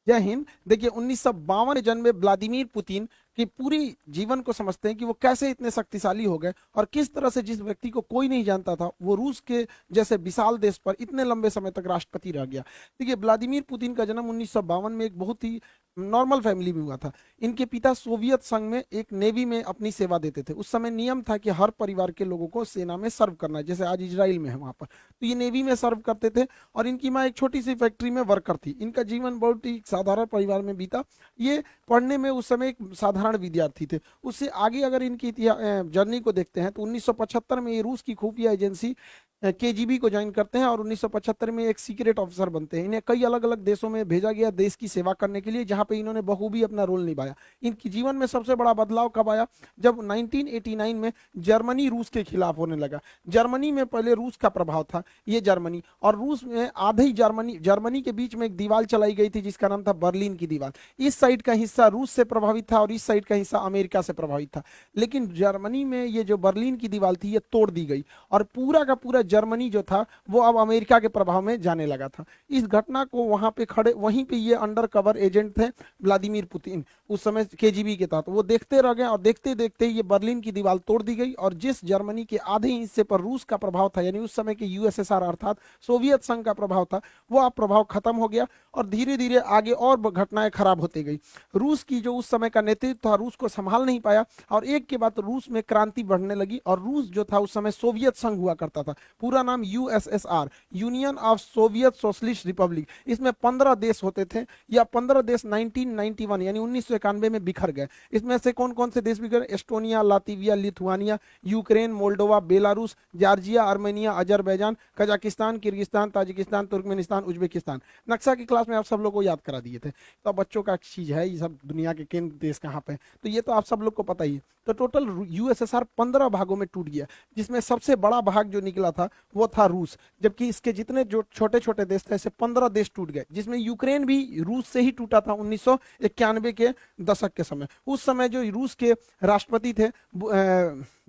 जय हिंद। देखिए 1952 में जन्मे व्लादिमीर पुतिन की पूरी जीवन को समझते हैं कि वो कैसे इतने शक्तिशाली हो गए और किस तरह से जिस व्यक्ति को कोई नहीं जानता था वो रूस के जैसे विशाल देश पर इतने लंबे समय तक राष्ट्रपति रह गया। देखिए व्लादिमीर पुतिन का जन्म 1952 में एक बहुत ही नॉर्मल फैमिली में हुआ था। इनके पिता सोवियत संघ में एक नेवी में अपनी सेवा देते थे। उस समय नियम था कि हर परिवार के लोगों को सेना में सर्व करना है, जैसे आज इजराइल में है वहां पर, तो ये नेवी में सर्व करते थे। और इनकी माँ एक छोटी सी फैक्ट्री में वर्कर थी। इनका जीवन बहुत ही साधारण परिवार में बीता। ये पढ़ने में उस समय एक साधारण विद्यार्थी थे। उससे आगे अगर इनकी जर्नी को देखते हैं तो 1975 में ये रूस की खुफिया एजेंसी केजीबी को ज्वाइन करते हैं और 1975 में एक सीक्रेट ऑफिसर बनते हैं। इन्हें कई अलग अलग देशों में भेजा गया देश की सेवा करने के लिए, जहां पे इन्होंने बखूबी अपना रोल निभाया। इनकी जीवन में सबसे बड़ा बदलाव कब आया? जब 1989 में जर्मनी रूस के खिलाफ होने लगा। जर्मनी में पहले रूस का प्रभाव था, ये जर्मनी और रूस में आधे जर्मनी के बीच में एक दीवार चलाई गई थी जिसका नाम था बर्लिन की दीवार। इस साइड का हिस्सा रूस से प्रभावित था और इस साइड का हिस्सा अमेरिका से प्रभावित था। लेकिन जर्मनी में ये जो बर्लिन की दीवार थी ये तोड़ दी गई और पूरा का पूरा जर्मनी जो था वो अब अमेरिका के प्रभाव में जाने लगा था। इस घटना को वहां पे खड़े, वहीं पे ये अंडर कवर एजेंट थे व्लादिमीर पुतिन, उस समय केजीबी के तहत, वो देखते रह गए और देखते देखते ये बर्लिन की दीवार तोड़ दी गई और जिस जर्मनी के आधे हिस्से पर रूस का प्रभाव था, यानी उस समय के यूएसएसआर अर्थात सोवियत संघ का प्रभाव था, वो अब प्रभाव खत्म हो गया और धीरे धीरे आगे और घटनाएं खराब होती गई। रूस की जो उस समय का नेतृत्व था रूस को संभाल नहीं पाया और एक के बाद रूस में क्रांति बढ़ने लगी। और रूस जो था उस समय सोवियत संघ हुआ करता था, पूरा नाम USSR, union of Soviet socialist Republic. इसमें 15 देश होते थे या 15 देश 1991 यानी 1991 में बिखर गए। इसमें से कौन कौन से देश बिखर? Estonia, Latvia, Lithuania, Ukraine, Moldova, Belarus, Georgia, Armenia, Azerbaijan, Kazakhstan, Kyrgyzstan, Tajikistan, Turkmenistan, Uzbekistan. नक्शा की क्लास में आप सब लोग को याद करा दिए थे। तो बच्चों का चीज है ये सब, दुनिया के केंद्र देश कहाँ पे, तो ये तो आप सब लोग को पता ही है। तो टोटल यूएसएसआर 15 भागों में टूट गया, जिसमें सबसे बड़ा भाग जो निकला था वो था रूस, जबकि इसके जितने जो छोटे छोटे देश थे ऐसे 15 देश टूट गए, जिसमें यूक्रेन भी रूस से ही टूटा था 1991 के दशक के समय। उस समय जो रूस के राष्ट्रपति थे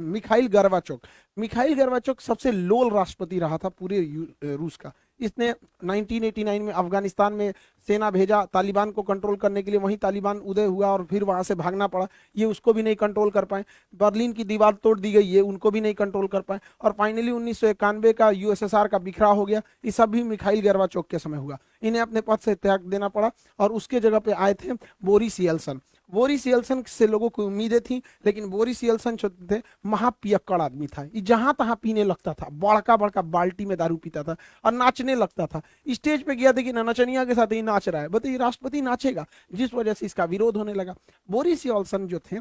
मिखाइल गर्बाचोक सबसे लोल राष्ट्रपति रहा था पूरे रूस का। इसने 1989 में अफगानिस्तान में सेना भेजा तालिबान को कंट्रोल करने के लिए, वहीं तालिबान उदय हुआ और फिर वहां से भागना पड़ा, ये उसको भी नहीं कंट्रोल कर पाए। बर्लिन की दीवार तोड़ दी गई, ये उनको भी नहीं कंट्रोल कर पाए। और फाइनली 1991 का यूएसएसआर का बिखराव हो गया। ये सब भी मिखाइल गर्बाचोक के समय हुआ। इन्हें अपने पद से त्याग देना पड़ा और उसके जगह पे आए थे बोरिस येल्सन। बोरिस येल्सन से लोगों को उम्मीदें थी, लेकिन बोरिस येल्सन जो थे महापियक्कड़ आदमी था। ये जहां तहां पीने लगता था, बड़का बड़का बाल्टी में दारू पीता था और नाचने लगता था। स्टेज पे गया देखिए नचनिया के साथ ही नाच रहा है, बताइए राष्ट्रपति नाचेगा? जिस वजह से इसका विरोध होने लगा। बोरिस येल्सन जो थे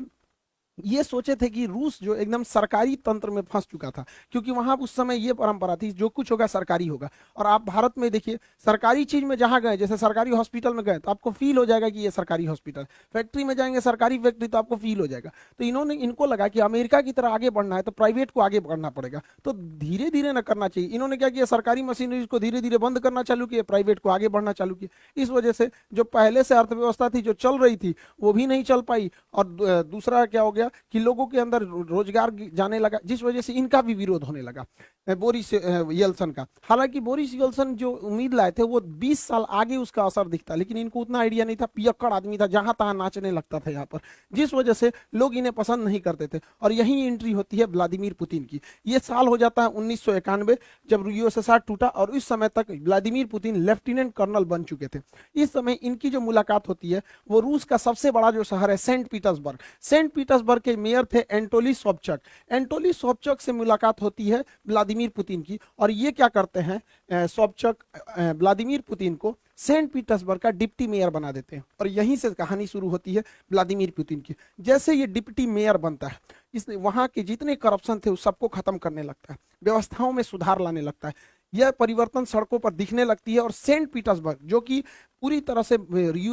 ये सोचे थे कि रूस जो एकदम सरकारी तंत्र में फंस चुका था, क्योंकि वहां उस समय ये परंपरा थी जो कुछ होगा सरकारी होगा। और आप भारत में देखिए सरकारी चीज में जहां गए, जैसे सरकारी हॉस्पिटल में गए तो आपको फील हो जाएगा कि ये सरकारी हॉस्पिटल, फैक्ट्री में जाएंगे सरकारी फैक्ट्री तो आपको फील हो जाएगा। तो इनको लगा कि अमेरिका की तरह आगे बढ़ना है तो प्राइवेट को आगे बढ़ना पड़ेगा, तो धीरे धीरे न करना चाहिए। इन्होंने क्या किया, सरकारी मशीनरी को धीरे धीरे बंद करना चालू किया, प्राइवेट को आगे बढ़ना चालू किया। इस वजह से जो पहले से अर्थव्यवस्था थी जो चल रही थी वो भी नहीं चल पाई और दूसरा क्या हो गया कि लोगों के अंदर रोजगार जाने लगा, जिस वजह से इनका भी विरोध होने लगा बोरिस येल्सन का। हालांकि बोरिस येल्सन जो उम्मीद लाए थे वो 20 साल आगे उसका असर दिखता, लेकिन इनको उतना आइडिया नहीं था। पियक्कड़ आदमी था, जहां तहां नाचने लगता था यहाँ पर, जिस वजह से लोग इन्हें पसंद नहीं करते थे। और यही एंट्री होती है व्लादिमीर पुतिन की। ये साल हो जाता है 1991 जब यूएसएसआर टूटा और इस समय तक व्लादिमीर पुतिन लेफ्टिनेंट कर्नल बन चुके थे। इस समय इनकी जो मुलाकात होती है वो रूस का सबसे बड़ा जो शहर है सेंट पीटर्सबर्ग के मेयर थे एंटोली सोबचक से मुलाकात होती है व्लादिमीर पुतिन की। और ये क्या करते हैं, सोबचक व्लादिमीर पुतिन को सेंट पीटर्सबर्ग का डिप्टी मेयर बना देते हैं। और यहीं से कहानी शुरू होती है व्लादिमीर पुतिन की। जैसे ये डिप्टी मेयर बनता है, इसने वहां के जितने करप्शन थे उस सबको खत्म करने लगता है, व्यवस्थाओं में सुधार लाने लगता है। यह परिवर्तन सड़कों पर दिखने लगती है और सेंट पीटर्सबर्ग जो कि पूरी तरह से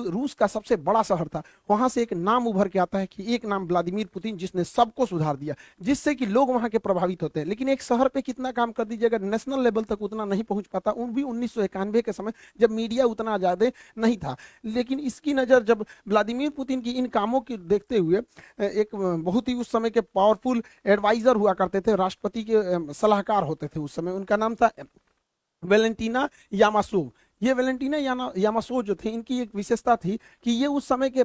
रूस का सबसे बड़ा शहर था, वहां से एक नाम उभर के आता है कि एक नाम व्लादिमीर पुतिन, जिसने सबको सुधार दिया, जिससे कि लोग वहां के प्रभावित होते हैं। लेकिन एक शहर पे कितना काम कर दीजिएगा, नेशनल लेवल तक उतना नहीं पहुंच पाता, उन भी 1991 के समय जब मीडिया उतना ज्यादा नहीं था। लेकिन इसकी नजर जब व्लादिमीर पुतिन की इन कामों की देखते हुए एक बहुत ही उस समय के पावरफुल एडवाइजर हुआ करते थे, राष्ट्रपति के सलाहकार होते थे उस समय, उनका नाम था वेलेंटीना यामासोव। ये वेलेंटीना यामासो जो थे, इनकी एक विशेषता थी कि ये उस समय के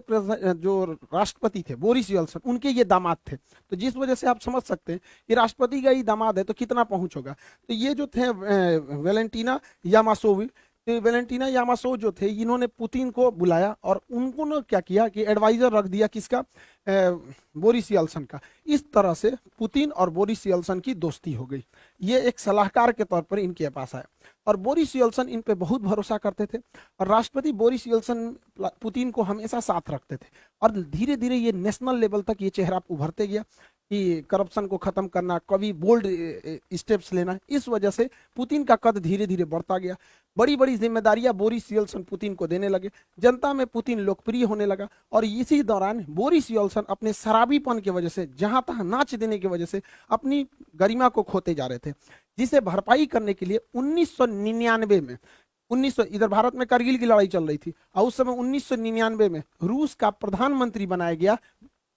जो राष्ट्रपति थे बोरिस यल्सन, उनके ये दामाद थे। तो जिस वजह से आप समझ सकते हैं कि राष्ट्रपति का ही दामाद है तो कितना पहुंच होगा। तो ये जो थे वेलेंटीना यामासोवी, तो वेलेंटीना यामासो जो थे, इन्होंने पुतिन को बुलाया और उनको ने क्या किया कि एडवाइजर रख दिया किसका, बोरिस यल्सन का। इस तरह से पुतिन और बोरिस यल्सन की दोस्ती हो गई। ये एक सलाहकार के तौर पर इनके पास आया और बोरिस यल्सन इन पे बहुत भरोसा करते थे और राष्ट्रपति बोरिस यल्सन पुतिन को हमेशा साथ रखते थे। और धीरे धीरे ये नेशनल लेवल तक ये चेहरा उभरते गया कि करप्शन को खत्म करना, कभी बोल्ड स्टेप्स लेना। इस वजह से पुतिन का कद धीरे धीरे बढ़ता गया। बड़ी बड़ी जिम्मेदारियां बोरिस यल्सन पुतिन को देने लगे। जनता में पुतिन लोकप्रिय होने लगा और इसी दौरान बोरिस यल्सन अपने शराबीपन की वजह से, जहां तहां नाच देने की वजह से अपनी गरिमा को खोते जा रहे थे, जिसे भरपाई करने के लिए 1999 में 1900 इधर भारत में कारगिल की लड़ाई चल रही थी और उस समय 1999 में रूस का प्रधानमंत्री बनाया गया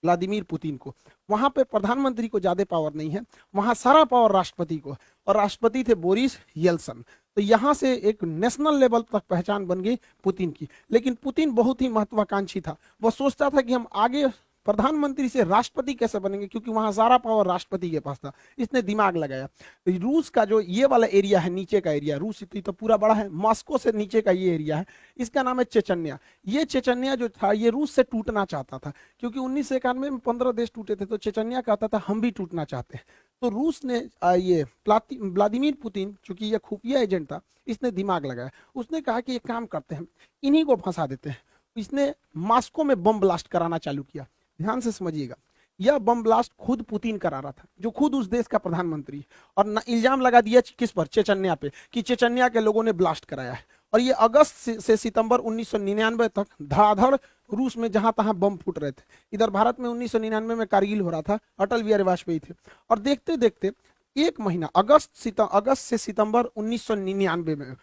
व्लादिमीर पुतिन को। वहां पे प्रधानमंत्री को ज्यादा पावर नहीं है, वहां सारा पावर राष्ट्रपति को, और राष्ट्रपति थे बोरिस येल्सन। तो यहां से एक नेशनल लेवल तक पहचान बन गई पुतिन की। लेकिन पुतिन बहुत ही महत्वाकांक्षी था। वह सोचता था कि हम आगे प्रधानमंत्री से राष्ट्रपति कैसे बनेंगे, क्योंकि वहां सारा पावर राष्ट्रपति के पास था। इसने दिमाग लगाया। रूस का जो ये वाला एरिया है, नीचे का एरिया, रूस इतनी तो पूरा बड़ा है, मॉस्को से नीचे का ये एरिया है, इसका नाम है चेचन्या। ये चेचन्या जो था ये रूस से टूटना चाहता था, क्योंकि 1991 में 15 देश टूटे थे, तो चेचन्या कहता था हम भी टूटना चाहते हैं। तो रूस ने ये व्लादिमीर पुतिन, चूंकि ये खुफिया एजेंट था, इसने दिमाग लगाया। उसने कहा कि एक काम करते हैं, इन्हीं को फंसा देते हैं। इसने मॉस्को में बम ब्लास्ट कराना चालू किया। ध्यान से समझिएगा, यह बम ब्लास्ट खुद पुतिन करा रहा था, जो खुद उस देश का प्रधानमंत्री, और इल्जाम लगा दिया किस पर, चेचन्या पे, कि चेचन्या के लोगों ने ब्लास्ट कराया है। और ये अगस्त से सितंबर 1999 तक धड़ाधड़ रूस में जहां तहां बम फूट रहे थे। इधर भारत में 1999 में कारगिल हो रहा था, अटल बिहारी वाजपेयी थे, और देखते देखते एक महीना अगस्त से सितंबर 1999 में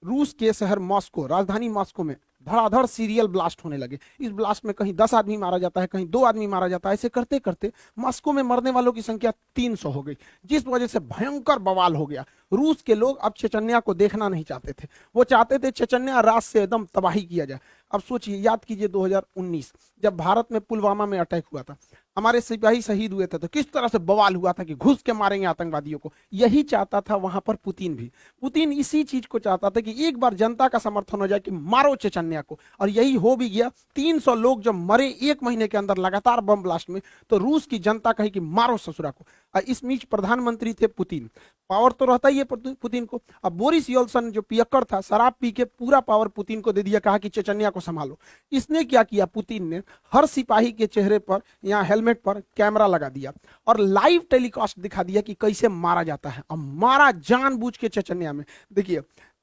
रूस के शहर मॉस्को, राजधानी मॉस्को में धड़ाधड़ सीरियल ब्लास्ट होने लगे। इस ब्लास्ट में कहीं 10 आदमी मारा जाता है, कहीं 2 आदमी मारा जाता है। ऐसे करते करते मॉस्को में मरने वालों की संख्या 300 हो गई, जिस वजह से भयंकर बवाल हो गया। रूस के लोग अब चेचन्या को देखना नहीं चाहते थे, वो चाहते थे चेचन्या रात से एकदम तबाही किया जाए। अब सोचिए, याद कीजिए 2019 जब भारत में पुलवामा में अटैक हुआ था, हमारे सिपाही शहीद हुए थे, तो किस तरह से बवाल हुआ था कि घुस के मारेंगे आतंकवादियों को। यही चाहता था वहां पर पुतिन भी। पुतिन इसी चीज को चाहता था कि एक बार जनता का समर्थन हो जाए कि मारो चेचन्या को, और यही हो भी गया। 300 लोग जब मरे 1 महीने के अंदर लगातार बम ब्लास्ट में, तो रूस की जनता कही कि मारो ससुरा को। और इस बीच प्रधानमंत्री थे पुतिन, पावर तो रहता ही है पुतिन को। अब बोरिस यल्सन जो पियक्कड़ था, शराब पी के पूरा पावर पुतिन को दे दिया, कहा कि चेचन्या को संभालो। इसने क्या किया, पुतिन ने हर सिपाही के चेहरे पर या हेलमेट पर कैमरा लगा दिया और लाइव टेलीकास्ट दिखा दिया कि कैसे मारा जाता है। अब मारा जानबूझ के चेचन्या में। देखिए,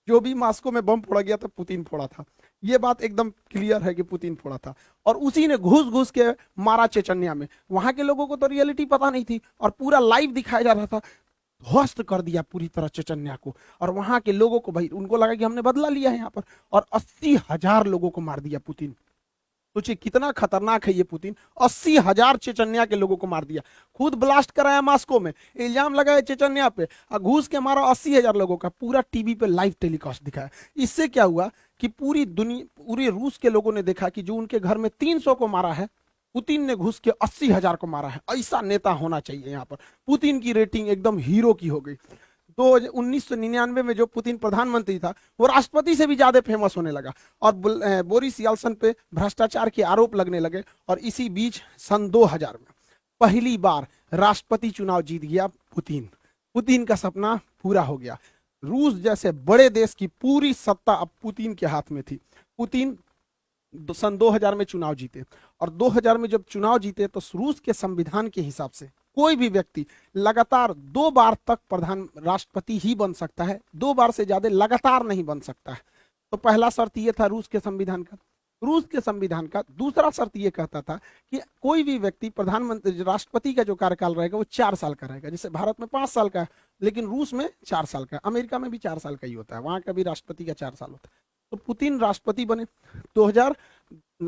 जो भी मॉस्को में बम फोड़ा गया था, पुतिन फोड़ा था। ये बात एकदम क्लियर है कि पुतिन फोड़ा था, और उसी ने घुस घुस के मारा चेचन्या में। वहां के लोगों को तो रियलिटी पता नहीं थी और पूरा लाइव दिखाया जा रहा था। ध्वस्त कर दिया पूरी तरह चेचन्या को, और वहां के लोगों को, भाई उनको लगा कि हमने बदला लिया है यहाँ पर, और 80,000 लोगों को मार दिया पुतिन। सोचिए कितना खतरनाक है ये पुतिन। 80,000 चेचन्या के लोगों को मार दिया, खुद ब्लास्ट कराया मॉस्को में, इल्जाम लगाया चेचन्या पे, और घूस के मारा 80,000 लोगों का। पूरा टीवी पे लाइव टेलीकास्ट दिखाया। इससे क्या हुआ कि पूरी दुनिया, पूरे रूस के लोगों ने देखा कि जो उनके घर में 300 को मारा है, पुतिन ने घुस के 80,000 को मारा है। ऐसा नेता होना चाहिए यहाँ पर। पुतिन की रेटिंग एकदम हीरो की हो गई। तो 1999 में जो पुतिन प्रधानमंत्री था, वो राष्ट्रपति से भी ज्यादा फेमस होने लगा, और बोरिस यल्सन पे भ्रष्टाचार के आरोप लगने लगे। और इसी बीच सन 2000 में पहली बार राष्ट्रपति चुनाव जीत गया पुतिन। पुतिन का सपना पूरा हो गया। रूस जैसे बड़े देश की पूरी सत्ता अब पुतिन के हाथ में थी। पुतिन सन 2000 में चुनाव जीते, और 2000 में जब चुनाव जीते तो रूस के संविधान के हिसाब से कोई भी व्यक्ति लगातार 2 बार तक प्रधान राष्ट्रपति ही बन सकता है, 2 बार से ज्यादा लगातार नहीं बन सकता है। तो पहला शर्त ये था रूस के संविधान का। रूस के संविधान का दूसरा शर्त ये कहता था कि कोई भी व्यक्ति प्रधानमंत्री, राष्ट्रपति का जो कार्यकाल रहेगा वो 4 साल का रहेगा। जैसे भारत में 5 साल का है, लेकिन रूस में 4 साल का है। अमेरिका में भी 4 साल का ही होता है, वहां का भी राष्ट्रपति का 4 साल होता है। तो पुतिन राष्ट्रपति बने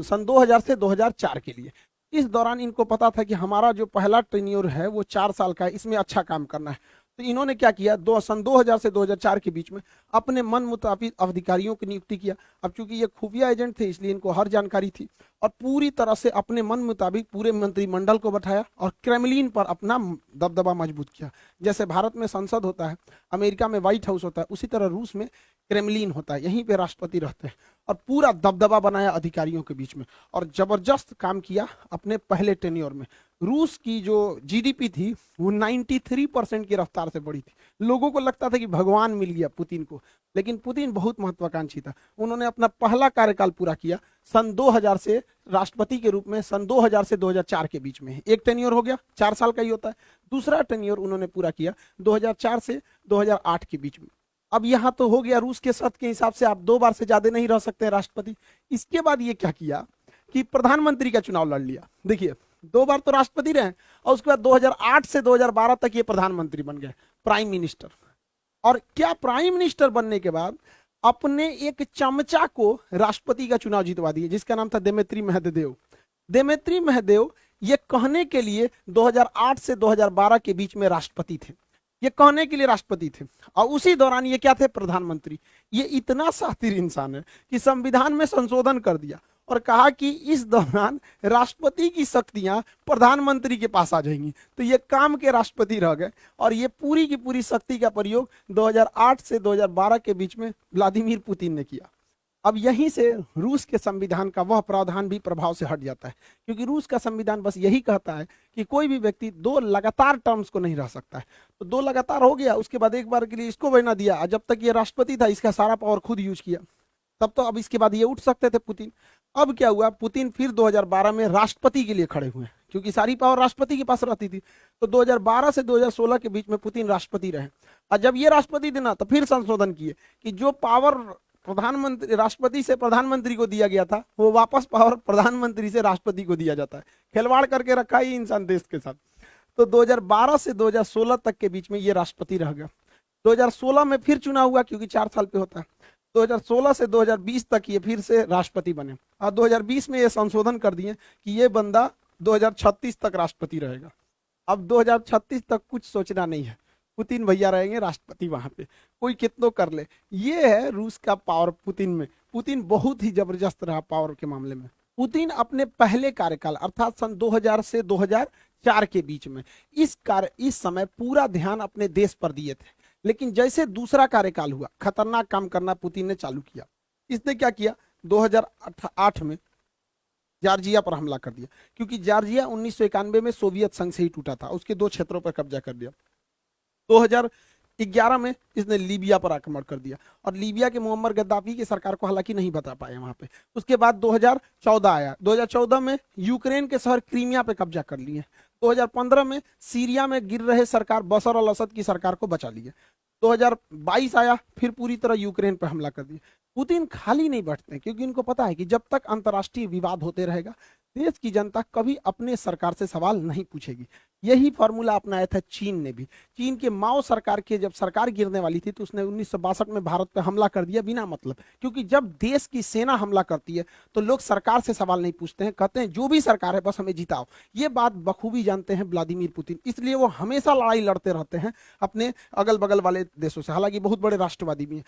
सन 2000 से 2004 के लिए। इस दौरान इनको पता था कि हमारा जो पहला टेन्योर है वो 4 साल का है, इसमें अच्छा काम करना है। तो इन्होंने क्या किया, सन 2000 से 2004 के बीच में अपने मन मुताबिक अधिकारियों की नियुक्ति किया। अब चूंकि ये खुफिया एजेंट थे इसलिए इनको हर जानकारी थी, और पूरी तरह से अपने मन मुताबिक पूरे मंत्रिमंडल को बैठाया और क्रेमलिन पर अपना दबदबा मजबूत किया। जैसे भारत में संसद होता है, अमेरिका में व्हाइट हाउस होता है, उसी तरह रूस में क्रेमलिन होता है, यहीं पे राष्ट्रपति रहते हैं, और पूरा दबदबा बनाया अधिकारियों के बीच में, और जबरदस्त काम किया अपने पहले टेन्योर में। रूस की जो जीडीपी थी वो 93% की रफ्तार से बढ़ी थी। लोगों को लगता था कि भगवान मिल गया पुतिन को, लेकिन पुतिन बहुत महत्वाकांक्षी था। उन्होंने अपना पहला कार्यकाल पूरा किया सन 2000 से राष्ट्रपति के रूप में, सन 2000 से 2004 के बीच में। एक टेन्योर हो गया, 4 साल का ही होता है। दूसरा टेन्योर उन्होंने पूरा किया 2004 से 2008 के बीच में। अब यहां तो हो गया रूस के सत्य के हिसाब से आप 2 बार से ज्यादा नहीं रह सकते राष्ट्रपति। इसके बाद ये क्या किया कि प्रधानमंत्री का चुनाव लड़ लिया। देखिए 2 बार तो राष्ट्रपति रहे, और उसके बाद 2008 से 2012 तक ये प्रधानमंत्री बन गए, प्राइम मिनिस्टर। और क्या प्राइम मिनिस्टर बनने के बाद अपने एक चमचा को राष्ट्रपति का चुनाव जितवा दिए, जिसका नाम था देमेत्री मेहदेव। देमेत्री मेहदेव ये कहने के लिए 2008 से 2012 के बीच में राष्ट्रपति थे, ये कहने के लिए राष्ट्रपति थे, और उसी दौरान ये क्या थे, प्रधानमंत्री। ये इतना शातिर इंसान है कि संविधान में संशोधन कर दिया और कहा कि इस दौरान राष्ट्रपति की शक्तियां प्रधानमंत्री के पास आ जाएंगी। तो ये काम के राष्ट्रपति रह गए, और ये पूरी की पूरी शक्ति का प्रयोग 2008 से 2012 के बीच में व्लादिमीर पुतिन ने किया। अब यहीं से रूस के संविधान का वह प्रावधान भी प्रभाव से हट जाता है, क्योंकि रूस का संविधान बस यही कहता है कि कोई भी व्यक्ति 2 लगातार टर्म्स को नहीं रह सकता है। तो 2 लगातार हो गया, उसके बाद एक बार के लिए इसको बना दिया, जब तक ये राष्ट्रपति था इसका सारा पावर खुद यूज किया, तब तो अब इसके बाद ये उठ सकते थे पुतिन। अब क्या हुआ, पुतिन फिर 2012 में राष्ट्रपति के लिए खड़े हुए, क्योंकि सारी पावर राष्ट्रपति के पास रहती थी। तो 2012 से 2016 के बीच में पुतिन राष्ट्रपति रहे, और जब ये राष्ट्रपति देना तो फिर संशोधन किए कि जो पावर प्रधानमंत्री राष्ट्रपति से प्रधानमंत्री को दिया गया था वो वापस पावर प्रधानमंत्री से राष्ट्रपति को दिया जाता है। खिलवाड़ करके रखा ही इंसान देश के साथ। तो 2012 से 2016 तक के बीच में ये राष्ट्रपति रह गया। 2016 में फिर चुनाव हुआ, क्योंकि 4 साल पे होता है। 2016 से 2020 तक ये फिर से राष्ट्रपति बने, और 2020 में ये संशोधन कर दिए कि ये बंदा 2036 तक राष्ट्रपति रहेगा। अब 2036 तक कुछ सोचना नहीं है, पुतिन भैया रहेंगे राष्ट्रपति वहां पे, कोई कितनों कर ले। ये है रूस का पावर पुतिन में। पुतिन बहुत ही जबरदस्त रहा पावर के मामले में। पुतिन अपने पहले कार्यकाल अर्थात सन 2000 से 2004 के बीच में इस समय पूरा ध्यान अपने देश पर दिए थे, लेकिन जैसे दूसरा कार्यकाल हुआ खतरनाक काम करना पुतिन ने चालू किया। इसने क्या किया, 2008 में जॉर्जिया पर हमला कर दिया, क्योंकि जॉर्जिया 1991 में सोवियत संघ से ही टूटा था, उसके 2 क्षेत्रों पर कब्जा कर दिया। 2011 में इसने लीबिया पर आक्रमण कर दिया, और लीबिया के मुअम्मर गद्दाफी की सरकार को हालांकि नहीं बता पाए वहां पे। उसके बाद 2014 आया, 2014 में यूक्रेन के शहर क्रीमिया पे कब्जा कर लिए। 2015 में सीरिया में गिर रहे सरकार बशर अल असद की सरकार को बचा लिए। 2022 आया, फिर पूरी तरह यूक्रेन पर हमला कर दिया। पुतिन खाली नहीं बैठते, क्योंकि इनको पता है कि जब तक अंतर्राष्ट्रीय विवाद होते रहेगा देश की जनता कभी अपने सरकार से सवाल नहीं पूछेगी। यही फॉर्मूला अपनाया था चीन ने भी। चीन के माओ सरकार के जब सरकार गिरने वाली थी तो उसने 1962 में भारत पर हमला कर दिया बिना मतलब, क्योंकि जब देश की सेना हमला करती है तो लोग सरकार से सवाल नहीं पूछते हैं, कहते हैं जो भी सरकार है बस हमें जिताओ। ये बात बखूबी जानते हैं व्लादिमीर पुतिन, इसलिए वो हमेशा लड़ाई लड़ते रहते हैं अपने अगल बगल वाले देशों से। हालांकि बहुत बड़े राष्ट्रवादी भी हैं।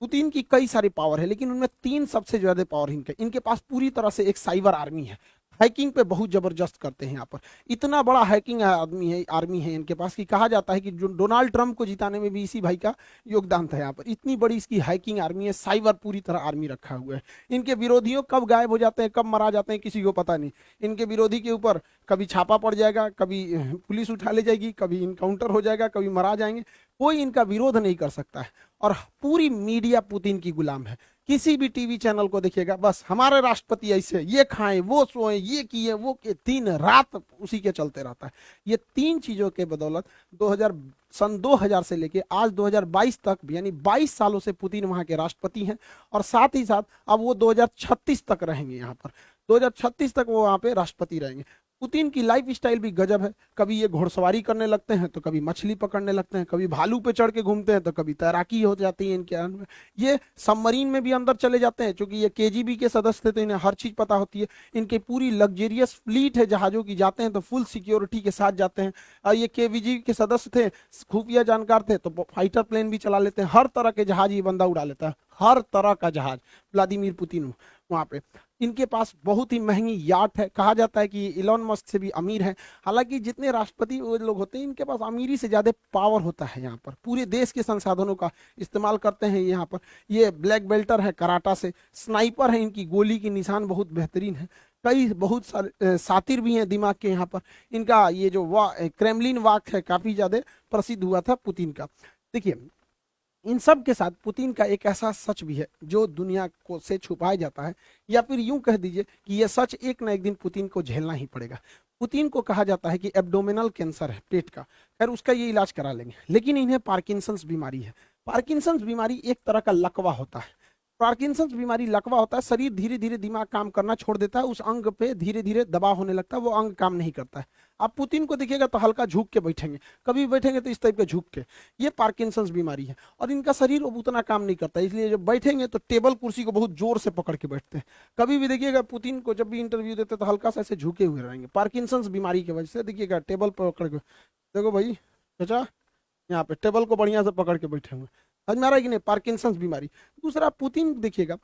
पुतिन की कई सारी पावर है, लेकिन उनमें 3 सबसे ज्यादा पावर इनके पास पूरी तरह से एक साइबर आर्मी है। हैकिंग पे बहुत जबरदस्त करते हैं यहाँ पर। इतना बड़ा हैकिंग आर्मी है इनके पास कि कहा जाता है कि जो डोनाल्ड ट्रंप को जिताने में भी इसी भाई का योगदान था यहाँ पर। इतनी बड़ी इसकी हैकिंग आर्मी है, साइबर पूरी तरह आर्मी रखा हुआ है। इनके विरोधियों कब गायब हो जाते हैं, कब मरा जाते हैं, किसी को पता नहीं। इनके विरोधी के ऊपर कभी छापा पड़ जाएगा, कभी पुलिस उठा ले जाएगी, कभी इनकाउंटर हो जाएगा, कभी मरा जाएंगे, कोई इनका विरोध नहीं कर सकता है। और पूरी मीडिया पुतिन की गुलाम है। किसी भी टीवी चैनल को देखिएगा बस हमारे राष्ट्रपति ऐसे, ये खाएं, वो सोएं, ये किए, वो किए, दिन रात उसी के चलते रहता है। ये 3 चीजों के बदौलत सन 2000 से लेके आज 2022 तक, यानी 22 सालों से पुतिन वहां के राष्ट्रपति हैं, और साथ ही साथ अब वो 2036 तक रहेंगे यहाँ पर। 2036 तक वो वहां पे राष्ट्रपति रहेंगे। पुतिन की लाइफ स्टाइल भी गजब है। कभी ये घुड़सवारी करने लगते हैं, तो कभी मछली पकड़ने लगते हैं, कभी भालू पे चढ़ के घूमते हैं, तो कभी तैराकी हो जाती है इनके अंदर। ये सबमरीन में भी अंदर चले जाते हैं, क्योंकि ये केजीबी के सदस्य थे तो इन्हें हर चीज पता होती है। इनकी पूरी लग्जेरियस फ्लीट है जहाजों की, जाते हैं तो फुल सिक्योरिटी के साथ जाते हैं। और ये केवीजी के सदस्य थे, खुफिया जानकार थे, तो फाइटर प्लेन भी चला लेते हैं। हर तरह के जहाज ये बंदा उड़ा लेता है, हर तरह का जहाज व्लादिमीर पुतिन वहां पे। इनके पास बहुत ही महंगी याट है, कहा जाता है कि इलॉन मस्क से भी अमीर है। हालांकि जितने राष्ट्रपति वो लोग होते हैं, इनके पास अमीरी से ज्यादा पावर होता है। यहाँ पर पूरे देश के संसाधनों का इस्तेमाल करते हैं यहाँ पर। ये ब्लैक बेल्टर है कराटा से, स्नाइपर है, इनकी गोली की निशान बहुत बेहतरीन है। कई बहुत सारे सातिर भी हैं दिमाग के यहाँ पर। इनका ये जो क्रेमलिन वाक है, काफी ज्यादा प्रसिद्ध हुआ था पुतिन का। देखिए, इन सब के साथ पुतिन का एक ऐसा सच भी है जो दुनिया को से छुपाया जाता है, या फिर यूं कह दीजिए कि यह सच एक ना एक दिन पुतिन को झेलना ही पड़ेगा। पुतिन को कहा जाता है कि एब्डोमिनल कैंसर है, पेट का। खैर, उसका ये इलाज करा लेंगे, लेकिन इन्हें पार्किंसंस बीमारी है। पार्किंसंस बीमारी एक तरह का लकवा होता है। पार्किंसंस बीमारी लकवा होता है, शरीर धीरे धीरे दिमाग काम करना छोड़ देता है, उस अंग पे धीरे धीरे दबाव होने लगता है, वो अंग काम नहीं करता है। आप पुतिन को देखिएगा तो हल्का झुक के बैठेंगे, कभी बैठेंगे तो इस टाइप के झुक के। ये पार्किंसंस बीमारी है, और इनका शरीर अब उतना काम नहीं करता, इसलिए जब बैठेंगे तो टेबल कुर्सी को बहुत जोर से पकड़ के बैठते हैं। कभी भी देखिएगा पुतिन को जब भी इंटरव्यू देते तो हल्का सा ऐसे झुके हुए रहेंगे, पार्किंसंस बीमारी की वजह से। देखिएगा टेबल पकड़ के, देखो भाई चाचा, यहाँ पे टेबल को बढ़िया से पकड़ के बैठे हुए। समझ में आ रहा है कि नहीं, पार्किंसंस बीमारी। दूसरा, पुतिन देखिएगा,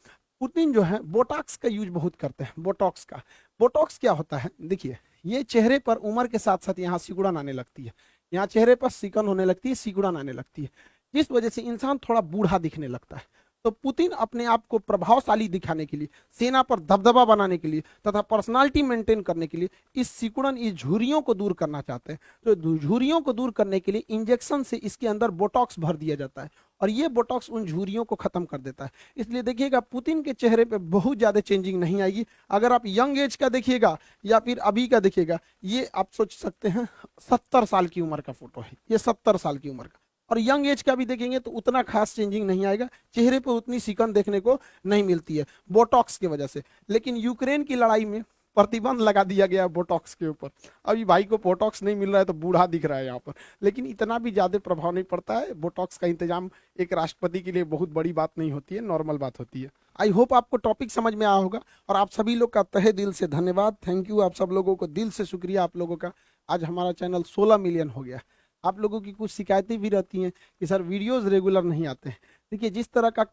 पुतिन जो है बोटॉक्स का यूज बहुत करते हैं। बोटॉक्स का, बोटॉक्स क्या होता है, देखिए, ये चेहरे पर उम्र के साथ साथ यहाँ सिकुड़न आने लगती है, यहाँ चेहरे पर सिकन होने लगती है, सिकुड़न आने लगती है, जिस वजह से इंसान थोड़ा बूढ़ा दिखने लगता है। तो पुतिन अपने आप को प्रभावशाली दिखाने के लिए, सेना पर दबदबा बनाने के लिए, तथा पर्सनालिटी मेंटेन करने के लिए इस सिकुड़न, इस झुर्रियों को दूर करना चाहते हैं। तो झुर्रियों को दूर करने के लिए इंजेक्शन से इसके अंदर बोटॉक्स भर दिया जाता है, और ये बोटॉक्स उन झुर्रियों को खत्म कर देता है। इसलिए देखिएगा पुतिन के चेहरे पे बहुत ज्यादा चेंजिंग नहीं आएगी। अगर आप यंग एज का देखिएगा या फिर अभी का देखिएगा, ये आप सोच सकते हैं 70 साल की उम्र का फोटो है, ये 70 साल की उम्र का। और यंग एज का भी देखेंगे तो उतना खास चेंजिंग नहीं आएगा, चेहरे पे उतनी सिकन देखने को नहीं मिलती है बोटॉक्स की वजह से। लेकिन यूक्रेन की लड़ाई में प्रतिबंध लगा दिया गया है बोटॉक्स के ऊपर। अभी भाई को बोटॉक्स नहीं मिल रहा है तो बूढ़ा दिख रहा है यहाँ पर, लेकिन इतना भी ज्यादा प्रभाव नहीं पड़ता है। बोटॉक्स का इंतजाम एक राष्ट्रपति के लिए बहुत बड़ी बात नहीं होती है, नॉर्मल बात होती है। आई होप आपको टॉपिक समझ में आया होगा, और आप सभी लोग का तहे दिल से धन्यवाद, थैंक यू। आप सब लोगों को दिल से शुक्रिया, आप लोगों का। आज हमारा चैनल 16 मिलियन हो गया। आप लोगों की कुछ शिकायतें भी रहती हैं कि सर वीडियोस रेगुलर नहीं आते हैं। देखिए, जिस तरह का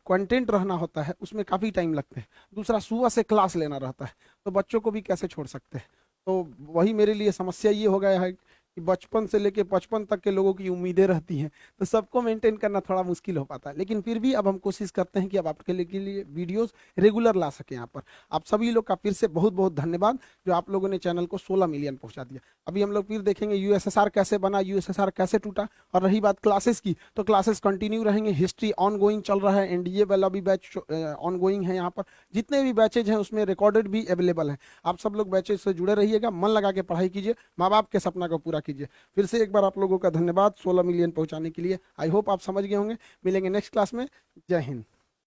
कंटेंट रहना होता है उसमें काफ़ी टाइम लगता है। दूसरा, सुबह से क्लास लेना रहता है, तो बच्चों को भी कैसे छोड़ सकते हैं। तो वही मेरे लिए समस्या ये हो गया है कि बचपन से लेके 55 तक के लोगों की उम्मीदें रहती हैं, तो सबको मेंटेन करना थोड़ा मुश्किल हो पाता है। लेकिन फिर भी अब हम कोशिश करते हैं कि अब आपके लिए वीडियोस रेगुलर ला सकें यहाँ पर। आप सभी लोग का फिर से बहुत बहुत धन्यवाद, जो आप लोगों ने चैनल को 16 मिलियन पहुंचा दिया। अभी हम लोग फिर देखेंगे यूएसएसआर कैसे बना, यूएसएसआर कैसे टूटा। और रही बात क्लासेस की, तो क्लासेस कंटिन्यू रहेंगे, हिस्ट्री ऑन गोइंग चल रहा है, एनडीए वाला भी बैच ऑन गोइंग है। यहाँ पर जितने भी बैचेज हैं उसमें रिकॉर्डेड भी अवेलेबल है। आप सब लोग बैचेज से जुड़े रहिएगा, मन लगा के पढ़ाई कीजिए, माँ बाप के सपना को पूरा कीजिए। फिर से एक बार आप लोगों का धन्यवाद 16 मिलियन पहुंचाने के लिए। आई होप आप समझ गए होंगे। मिलेंगे नेक्स्ट क्लास में। जय हिंद।